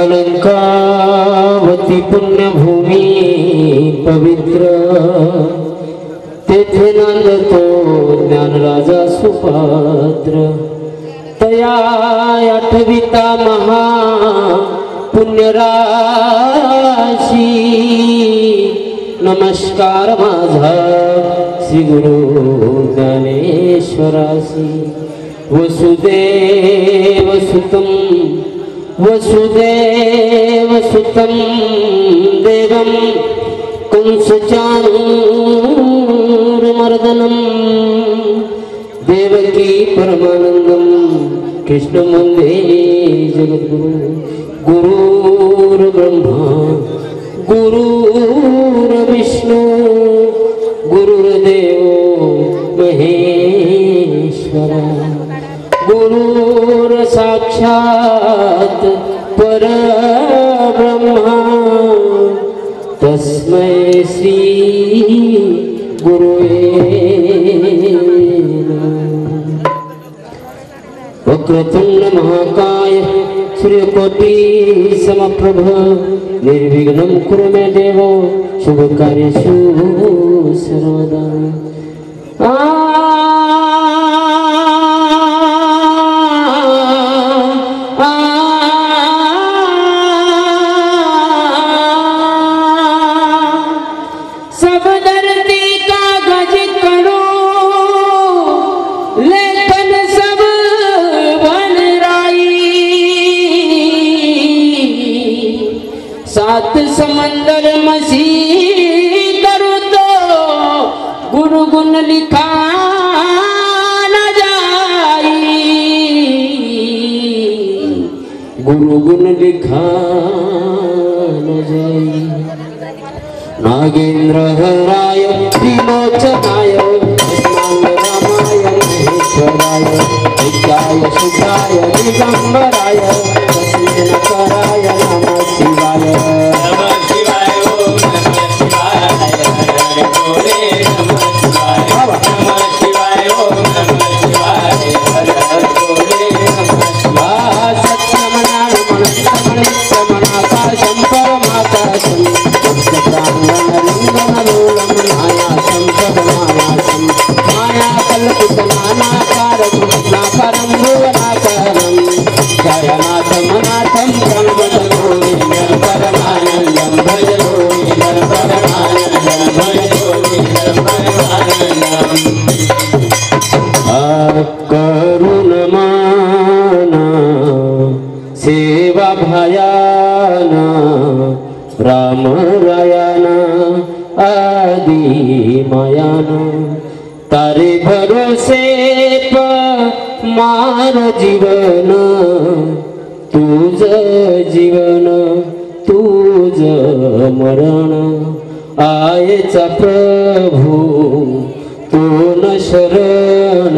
अलंकावती पुण्यभूमी पवित्र तेथे नांदतो ज्ञानराजा सुपात्र तया आठविता महा पुण्यराशी नमस्कार माझा श्री गुरु ज्ञानेश्वरासी वसुदेव सुतं देवं कंसचाणूरमर्दनं देवकी परमानंदं कृष्णं वन्दे जगद्गुरु गुरुर्ब्रह्मा गुरुर्विष्णु गुरुर्देवो महेश्वरा गुरुर साक्षात परब्रह्मा तस्मै श्री गुरुवे नमः। वक्रतुंड महाकाय सूर्यकोटि समप्रभ निर्विघ्नं कुरु मे देव शुभकार्येषु सर्वदा। सात समंदर मसी करूँ तो गुरु गुण लिखा न जाई, गुरु गुण लिखा न जाई। नागेंद्र हराय त्रिलोचनाय रामाय महेश्वराय नित्याय शुद्धाय दिगंबराय तस्मै नकाराय नमः शिवाय। नमः शिवाय ओम नमः शिवाय हर हर बोले नमः शिवाय। नमः शिवाय ओम नमः शिवाय हर हर बोले नमः शिवाय। सत्यमनाय मनस्तमनित्यमनाकाशं परमाकाशं सत्यप्राङ्गणलिङ्गनलोलं मायाशं पदमायाशं मायाकल्पितनानाकारं कृष्णाकारं भुवनाकारं जयनाथमनाथं प्रणवतगोविन्दं परमानन्दं भजगोविन्दं परमानन्दं भजगोविन्दं परमानन्दम्। करुणमाना सेवा भयाना राम रायाना आदि मायाना तारे भरोसे मार जीवन तुझ जीवन तुझ मरण आयचा प्रभू तो न शरण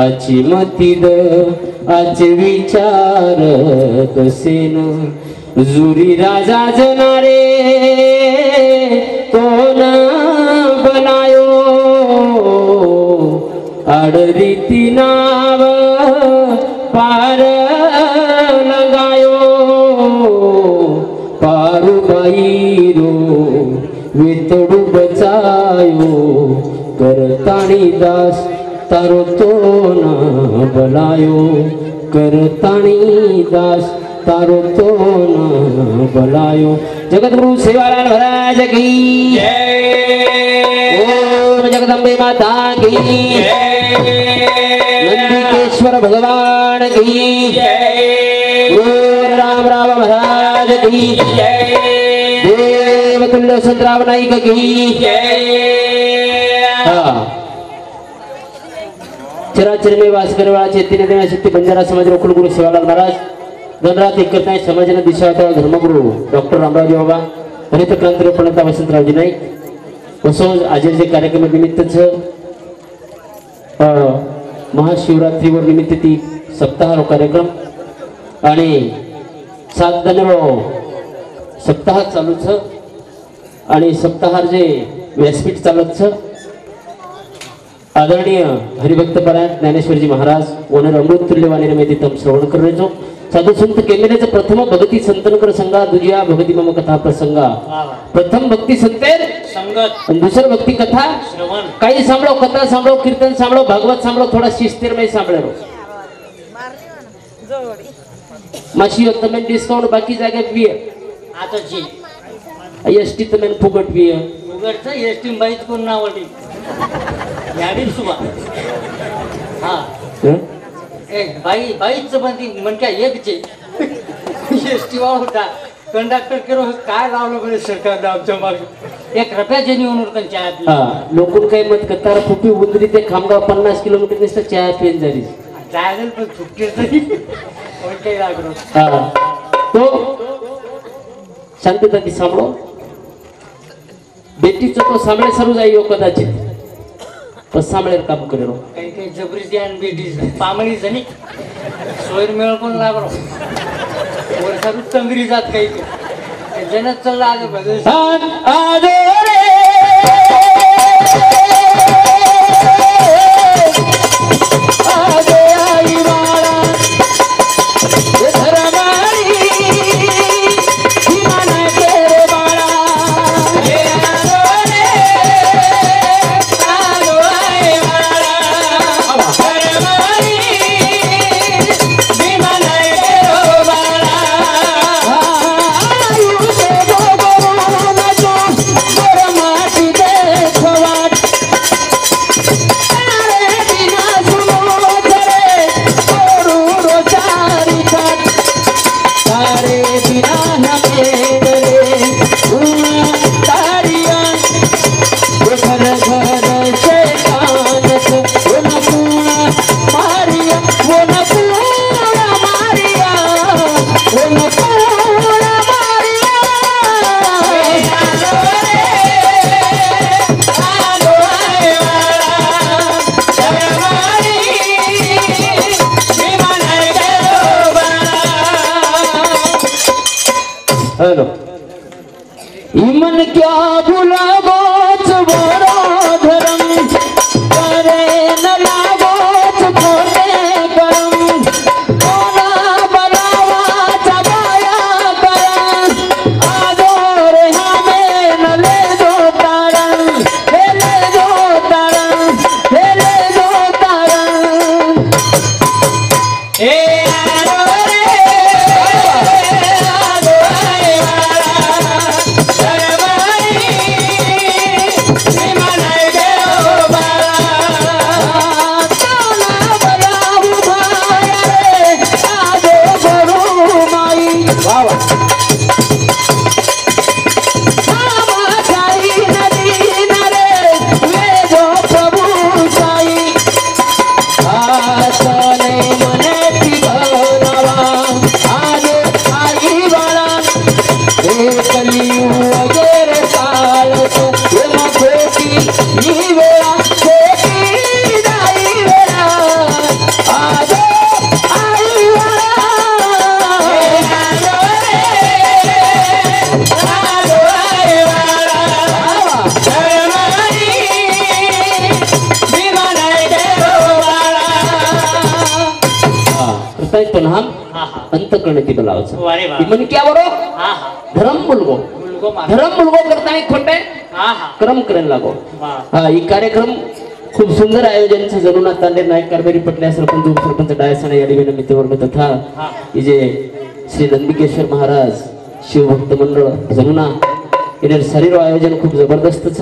आची मतीद आचे विचार कसेन जुरी राजा जनारे तो न बनायो आडरीती नाव पार लगायो पारू बाईरो वेतडू बचायो करताणी दास तारो तो ना बलायो करताणी दास तारो तो ना बलायो। जगद्गुरु सेवालाल महाराज की जय। ओम जगदम्बे माता की जय। नंदिकेश्वर भगवान की जय। ओम राम राम महाराज की जय। देवतुल्य संतराम नाईक की जय। चराचर में वास करने वाला चैतन्य देव शक्ति बंजारा समाज रोकुल गुरु सेवालाल महाराज गणरात एक करताय समाजाने दिशा होता धर्मगुरू डॉक्टर रामरावजी बाबा हरित क्रांती पंडित वसंतरावजी नाईक तसंच आजचे कार्यक्रम निमित्तच महाशिवरात्रीवर निमित्त ती सप्ताह कार्यक्रम आणि 7 सप्ताह चालूच आणि सप्ताहार जे व्यासपीठ चालूच आदरणीय हरिभक्तपरायण ज्ञानेश्वरजी महाराज वनर अमृत तुल्यवाणी रमेती तम श्रवण करण्याचो साधू संत केमेनेचं प्रथम भगती संतनकर संगा दुजिया भगती मम कथा प्रसंगा प्रथम भक्ती संतेर संगत आणि दुसर भक्ती कथा श्रवण काही सांभळो कथा सांभळो कीर्तन सांभळो भागवत सांभळो थोडा शिस्तीरमय सांभळो माशी તમે ડિસ્કાઉન્ટ બાકી જાગે પીએ આ તો જી એસટી તમે ફુગટ પીએ ફુગટ છે એસટી બાઈક કોણ ના વળી याडी सुबा हा ए बाईच म्हणती म्हणक्या एक चे एसटी वाला होता कंडक्टर केरो काय लावलं बरे सरकारने आमच्या मागे 1 रुपया जेनी म्हणून कंच्या आत हा लोकून काही मत कतार फुटी उंदरी ते खामगाव 50 किलोमीटर दिसतं चहा पिऊन झाली जायला पण सुट्टी तरी काही लागलो हा तो शांतता ती सांभळो बेटीचं तो सांभळे सरू जाईयो कदाचित पण सांभळेर काम करेलो काही जबरीची आणि बेटी पामणी जणी सोयर मेळ पण लागलो वर्षातून तंगरी जात काही जनच चालला आग हेलो इमन क्या भूला गोच बरो धर्म करे न लागोच खोटे करम कोना बनावा चबाया करम आदोर हमें न ले दो तारन हे ले दो तारन हे ले दो तारन हे अंतकरणाची बोलावचं मन क्या बरो धर्म मुलगो करता खोटे क्रम करेन लागो हा ही कार्यक्रम खूप सुंदर आयोजन से जरूर तांडे नायक कारभारी पटल्या सरपंच उपसरपंच डायसना या दिवेन मित्रवर्ग तथा जे श्री नंदिकेश्वर महाराज शिवभक्त मंडळ जमुना इधर शरीर आयोजन खूप जबरदस्त छ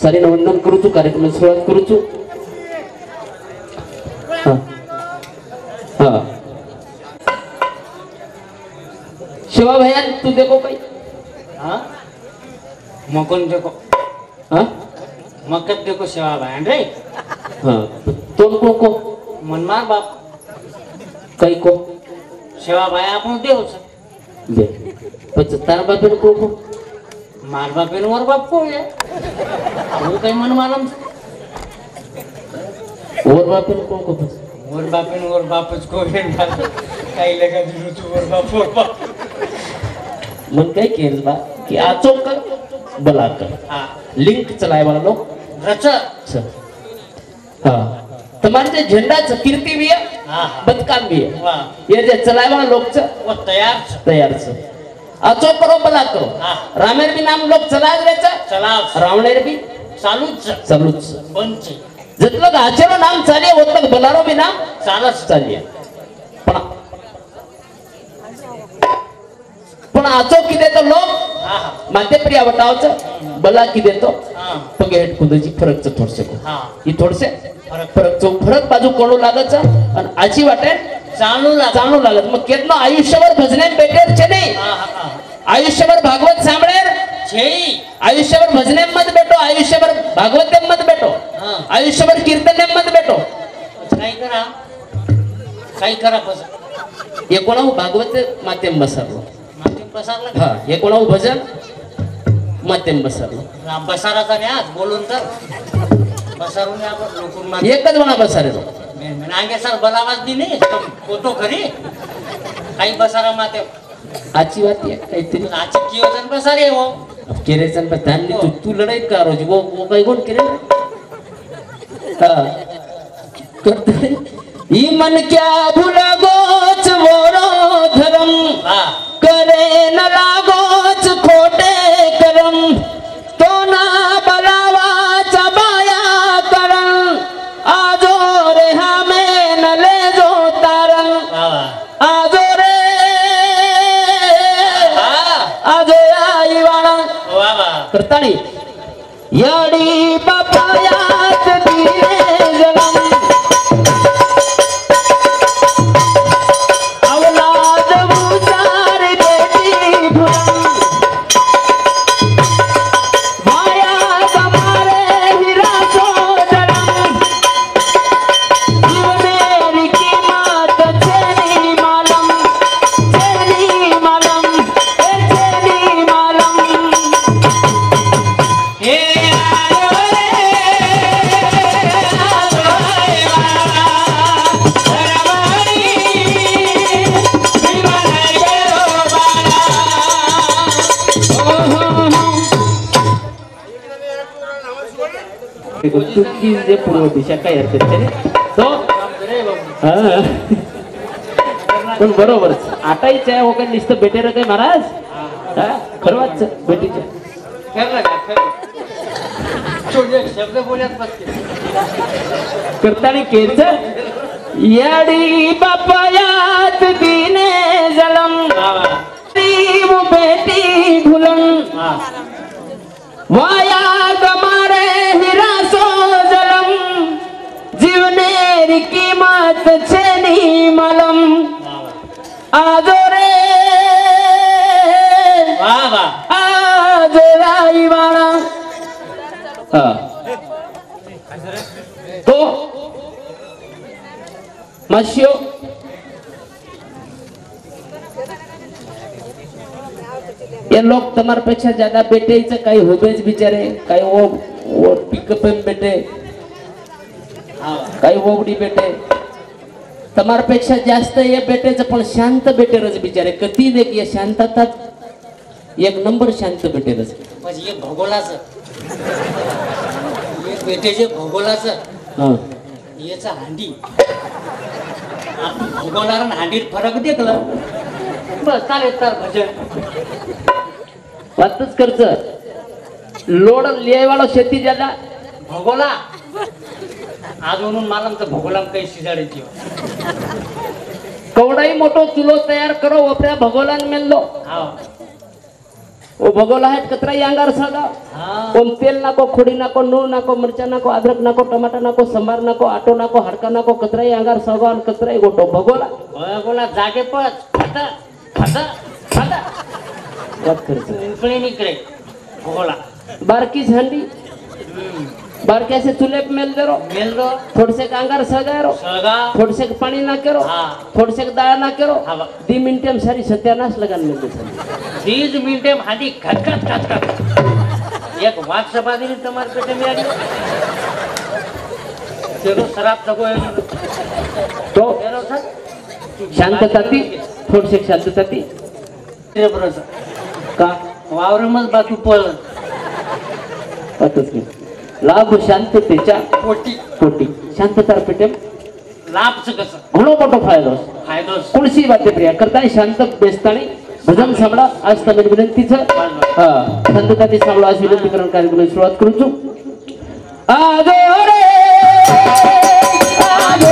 सारे वंदन करूचू कार्यक्रम सुरुवात करूचू हाँ शिवा भैया तू देखो कहीं हाँ मकन देखो हाँ मकत देखो शिवा भैया रे हाँ तुम को मनमार बाप કઈ કો સેવા ભાઈ આપણું દેવ છે લે પછી તારા બાપે કો કો માર બાપે નું મારો બાપ કોઈ હું કઈ મન માલમ ઓર બાપે કો કો પછી ઓર બાપે નું ઓર બાપ જ કોઈ કઈ લગા દીધું તું ઓર બાપ मन कई केल बा कि आचो कर बला कर हाँ लिंक चलाए वाला लोग रच हाँ तुम्हारे जो झंडा छ कीर्ति भी है हाँ बदकाम भी है वाह ये जो चलाए वाला लोग छ वो तैयार छ तैयार छ आचो करो बला करो हाँ रामेर भी नाम लोग चला रहे छ चलाव रावणेर भी चालू छ चालू छ बंद छ जितलोग आचेरो नाम चालिए उतलोग बलारो भी नाम चालस चालिए पण आचो किदे तो लोग हाँ माते प्रिया बताओ छ बला किदे तो हाँ पगे हेड कुदची फरक छ थोडसे को हाँ ही थोडसे फरक फरक बाजू कोणू लागत छ आणि आची वाटे चालू लाग चालू लागत मग केतनो आयुष्यभर भजने बेटेर छे नाही हाँ हाँ आयुष्यभर भागवत सांभळेर छे आयुष्यभर भजने मत बेटो आयुष्यभर भागवते मत बेटो हाँ आयुष्यभर कीर्तने मत बेटो काय करा बस हे कोणा भागवत माध्यम बसरलो मातीम बसारला हा हे कोणा भजन माध्यम बसरलो बसाराचा नाही आज बोलून तर बसारून आपण लोकून मार एकच म्हणा बसारेलो मैं आगे सर बलावाज दी नहीं तो फोटो खरी काही बसारा माते आची बात आहे काहीतरी आज की वजन बसारे वो केरेचन पर ध्यान नहीं तू लड़ाई कर रोज वो कहीं कौन करे हाँ करते ये मन क्या भूला गोच वोरो धर्म करे न लागोच खोटे करम तो ना बलावा चबाया करम आजो रे हमें न ले जो तारंग आजो रे आजो आई वाला करता नहीं याडी बापायात दिले जन्म औलाद उचार बेटी भुलम माया कमारे हीरा सो जन्म मेरी कीमत चेनी मालम चेनी मालम हे तुमची जे पूर्व दिशा काय हरकत नाही तो पण बरोबर आटाईच आहे वगैरे नुसतं बेटे रे काय महाराज खरवाच बेटीच्या शब्द बोलत बसते करताना केच याडी बापायात दिने जलम वो बेटी भुलन वाया गमारे हीरा सो जलम जीवनेर कीमत छेनी मलम आजो रे वाह वाह आजो राई वाला तो मशियो ये लोग तुम्हारे पेक्षा ज्यादा बेटेच काही होबेच बिचारे काही वो पिकअप बेटे काही ओवडी बेटे तुम्हारे पेक्षा जास्त ये बेटेच पण शांत बेटेरच बिचारे कधी देख ये शांततात एक नंबर शांत बेटेरच म्हणजे एक भूगोलाचं एक बेटेचे भूगोलाचं हां याचा हांडी आपण भूगोलाला आणि हांडीत फरक देखलं बस चालेल तर भजन वातच खर्च लोड लिहायवाला शेती ज्यादा भूगोला आज म्हणून मला तर भूगोला काही शिजाडायची कवडाई मोठो चुलो तयार करो ओपऱ्या भगोलान मेललो हा ओ भगोला है कतरा यांगार सागा ओम तेल नाको खोडी नाको नून नाको मिरचा नाको अदरक नाको टमाटर नाको संबार नाको आटो नाको हडका नाको कतरा यांगार सागा आणि कतरा गोटो भगोला भूगोला जागे पच खाता खाता खाता वात खर्च इकडे निकडे भूगोला बारकी झांडी बारके से चूल्हे पे मेल दो थोड़े से कांगार सळगा रो थोड़े से पानी ना करो थोड़े से दाळ ना करो 2 मिनिटे में सारी सत्यानाश लगान मिल दे 2 मिनिटे में हांडी खटखट एक वाक सपादी ने तमार पेटे में आडी चलो शराब तको तो शांतता ती थोड़ी से शांतता ती ते बरस का वावर मत बातू पळ अतच की लाभ शांततेच्या पोटी शांतता पेटे लाभच कसं घणो मोठो फायदो कुणसी बाते प्रिया करताना शांत बेसतानी भजन सांभळा आज तमें विनंतीचं शांतताती सांभळा आज विनंती करून कार्यक्रम सुरुवात करू छु आगो रे आगो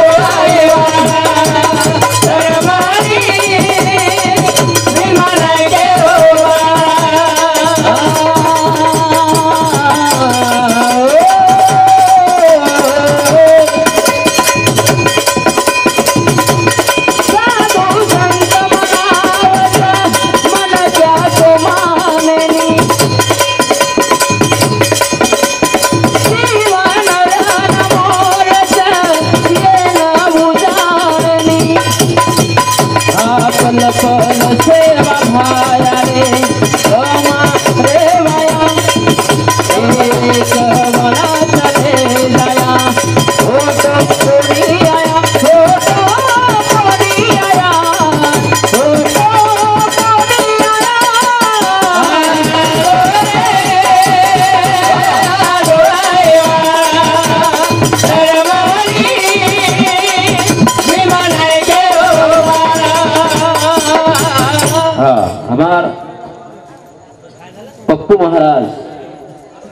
पप्पू महाराज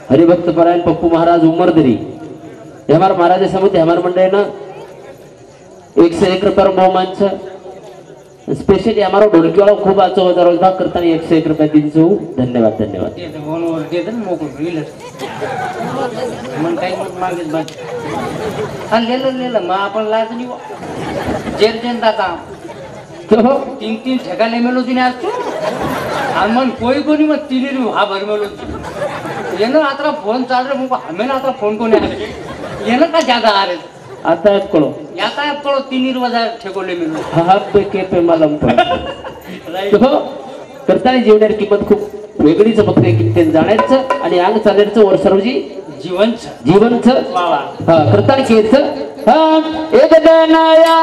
हरिभक्त परायण पप्पू महाराज उमरदरी हमारे महाराज समिति हमारे मंडल ना 101 रुपये बहुमान स्पेशली हमारा ढोलकी वाला खूब आचो रोजगार करता 101 रुपये दिन से धन्यवाद धन्यवाद आपण लाज नाही जेर जेन दाता तीन ठेकाने मेलो तिने आज तू आणि मग कोणी मग तिने हा भर मेलो येणं आता फोन चालू मग हमें आता फोन कोणी आले येणं का ज्यादा आ रे आता ॲप कळो यातायात कळो 3 वाजा ठेकोले मेलो हा पे के पे मालम तो करताना जीवनाची किंमत खूप वेगळीच बघते किंमत जाण्याचं आणि अंग चालण्याचं वर सर्वजी जीवनचं हा करताना केचं हा एक दनाया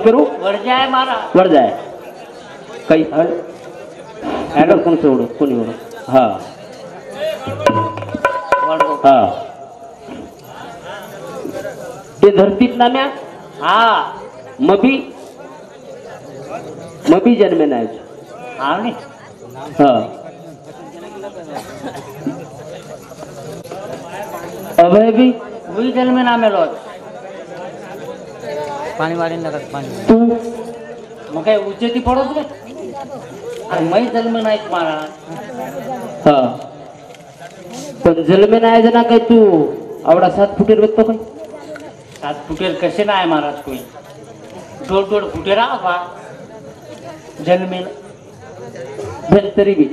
करू वर जाए काही ऍडर कोण सोडू कोणी ओढ हा हा ते धरतीत नाम्या हा मबी जन्मे नाही हा अभय भी वही जन्मे नामे लो पाणी वाढीन लागत पाणी तू मग काय उच्चती पडत काय अरे मै जन्म नाही महाराज हा पण जन्मे नाही जना काय तू आवडा 7 फुटेर व्यक्तो काय 7 फुटेर कसे नाही महाराज कोई 2 फुटेर बा जन्मेला पण तरी भी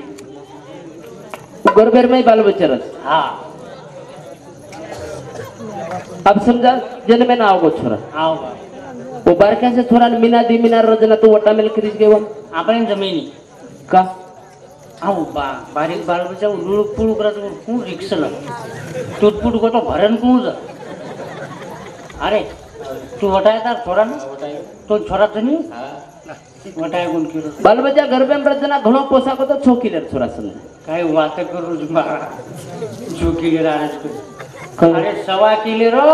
गरबेर में बाल बच्चा हाँ अब समझा जन्मे ना आओ छोरा आओ वो बारक्या से छोरा मीना दी मीना रजना तो वटा मिल खरीद गए हम आपण जमिनी का आओ बारीक बाल बच्चा लुळुक पुळुक राहतो कोण रिक्षाला टूटपुट गोतो भरण कोण जा अरे तू वटायदार छोरा ना तो छोरा तनी वटाय कोण केलो बाल बच्चा गरबे में रजना घणो पोशाक तो छोकीलेर छोरा संग काय वात करू मारा झोकी राज अरे सवा केले रो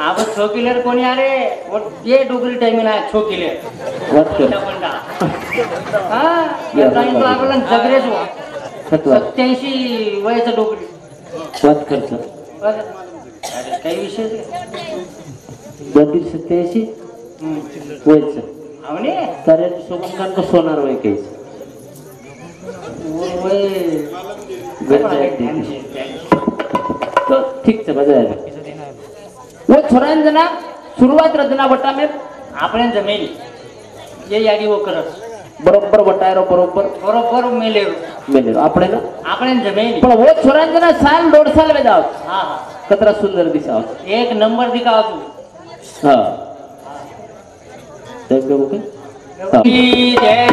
अब छोकिलेर कोणी अरे ये डोगरी टाइम ना छोकिलेर वात कर हा या टाइम तो आपला जगरेच 87 वयाचा डोगरी वात करत अरे काही विषय 87 वयच आवने सारे सोबत कान को सोनार वय कैसे तो ठीक से मजा आएगा वो छोरा जना सुरुवात रजना वटा में आपण जमेल ये याडी वो करस बरोबर वटायरो बरोबर मेले आपणे ना आपण जमेल पण वो छोरा जना साल 1.5 साल में जाओ हां कतरा सुंदर दिसाओ एक नंबर दिखाओ तू हां देख लो ओके जय